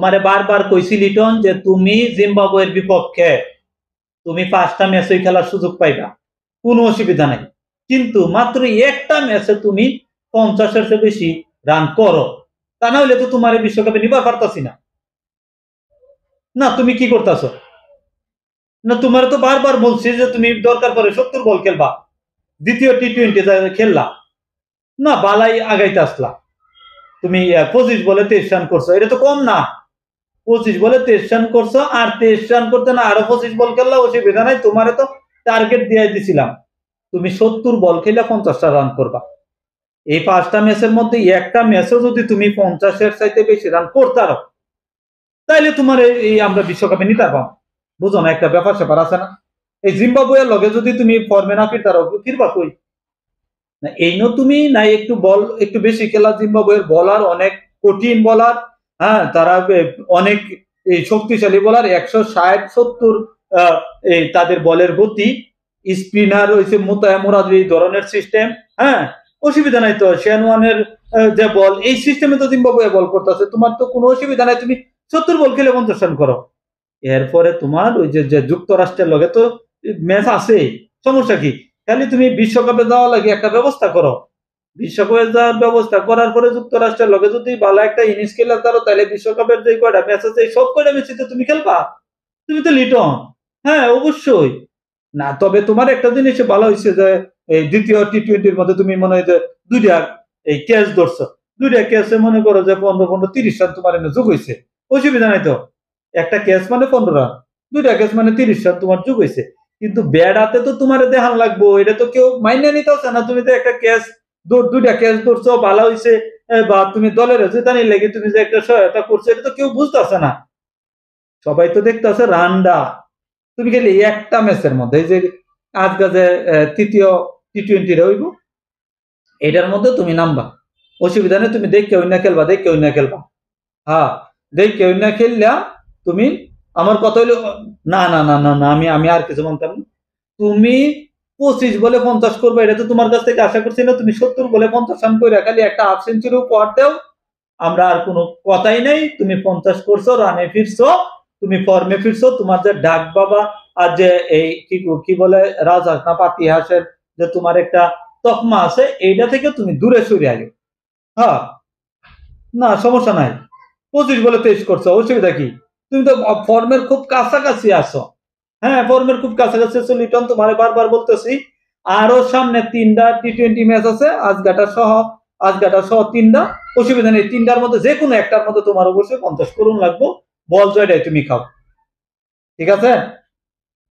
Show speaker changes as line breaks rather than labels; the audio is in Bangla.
তোমারে বারবার কইছি লিটন যে তুমি জিম্বাবুয়ের বিপক্ষে তুমি 5টা ম্যাচই খেলার সুযোগ পাইবা, কোনো অসুবিধা নাই। কিন্তু মাত্র একটা ম্যাচে তুমি 50-এর চেয়ে বেশি রান করো, তা না হলে তো তোমার বিশ্বকাপে নিবার পারতাছি না। না তুমি কি করতেছো? না তোমার তো বারবার বলছি যে তুমি দরকার পড়ে 70 বল খেলবা, দ্বিতীয় টি-20 খেললা, না বালাই আগাইতে আসলা। তুমি 25 বলে 23 রান করছো, এটা তো কম না। 25 বলে 23 রান করছো, আর 23 রান করতে না আরো 25 বল খেললা, অসুবিধা নাই। তোমারে তো টার্গেট দিয়ে দিছিলাম তুমি 70 বল খেলে 50টা রান করবা। এই 5টা ম্যাচের মধ্যে একটা ম্যাচও যদি তুমি 50-এর চাইতে বেশি রান করতে পারো, তাইলে তোমার এই আমরা বিশ্বকাপে নিতে পারবো। বুঝো না, একটা ব্যাপার স্যাপার আছে না। এই জিম্বাবুয়ের লগে যদি তুমি ফর্মে না ফিরতে পারো, ফিরবা কই? না এই নো তুমি নাই একটু বল একটু বেশি খেলা। জিম্বাবুয়ের বলার অনেক কঠিন বলার, হ্যাঁ তারা অনেক এই শক্তিশালী বলার, 160-70 এই তাদের বলের গতি, স্পিনার হয়েছে মোতায়েমুরাদ, এই ধরনের সিস্টেম। হ্যাঁ অসুবিধা নাই তো, শেনওয়ানের যে বল, এই সিস্টেমে তো জিম্বাবুয়ে বল করতেছে, তোমার তো কোনো অসুবিধা নাই। তুমি 70 বল খেলে 50 রান করো। এরপরে তোমার ওই যে যুক্তরাষ্ট্রের লগে তো ম্যাচ আছে, সমস্যা কি? খালি তুমি বিশ্বকাপে যাওয়া লাগে একটা ব্যবস্থা করো। বিশ্বকাপে যাওয়ার ব্যবস্থা করার পরে যুক্তরাষ্ট্রের লগে যদি ভালো একটা ইনিংস খেলা তারো, তাহলে বিশ্বকাপের যে কয়টা ম্যাচ আছে সব কয়টা ম্যাচে তো তুমি খেলবা। তুমি তো লিটন। হ্যাঁ অবশ্যই। না তবে তোমার একটা জিনিস ভালো হয়েছে যে এই দ্বিতীয় টি-20-র মধ্যে তুমি মনে হয় যে দুইটা এই ক্যাচ ধরছো, দুইটা ক্যাচে মনে করো যে 15-15-30 রান তোমার এনে যোগ হয়েছে, অসুবিধা নাই তো। একটা ক্যাচ মানে 15 রান, দুইটা ক্যাচ মানে 30 রান তোমার যোগ হয়েছে। কিন্তু ব্যাট হাতে তো তোমার দেখান লাগবো, এটা তো কেউ মাইনে নিতে হচ্ছে না। তুমি তো একটা ক্যাচ দুইটা ক্যাচ ধরছো, ভালো হয়েছে, বা তুমি দলের জেতানি লেগে তুমি যে একটা সহায়তা করছো, এটা তো কেউ বুঝতেছে না। সবাই তো দেখতে আছে রানটা। তুমি খালি একটা ম্যাচের মধ্যে এই যে আজকে যে তৃতীয় টি-20 হইব, এটার মধ্যে তুমি নামবা, অসুবিধা নেই। তুমি দেখে অন্য খেলবা, দেখে অন্য খেলবা। হ্যাঁ দেখে অন্য খেললা তুমি। আমার কথা হইলো, না না না না না, আমি আমি আর কিছু বলতাম না। তুমি 25 বলে 50 করবে, এটা তো তোমার কাছ থেকে আশা করছি না। তুমি 70 বলে 50 রান করে খালি একটা হাফ সেঞ্চুরি উপহার দাও, আমরা আর কোনো কথাই নাই। তুমি 50 করছো, রানে ফিরছো, তুমি ফর্মে ফিরছো। তোমার যে ডাক বাবা আর যে এই কি বলে রাজহাঁস না পাতি হাঁসের যে তোমার একটা তকমা আছে, এইটা থেকে তুমি দূরে সরে আয়ো। হ্যাঁ না সমস্যা নাই। 25 বলে 23 করছো, অসুবিধা কি? তুমি তো ফর্মের খুব কাছাকাছি আছো। হ্যাঁ ফর্মের খুব কাছাকাছি আছো লিটন, তোমার বারবার বলতেছি। আরো সামনে 3টা টি-20 ম্যাচ আছে, আজগাটা সহ 3টা। অসুবিধা নেই, 3টার মধ্যে যে কোনো একটার মধ্যে তোমার অবশ্যই 50 করুন লাগবো। বল জয়টাই তুমি খাও, ঠিক আছে।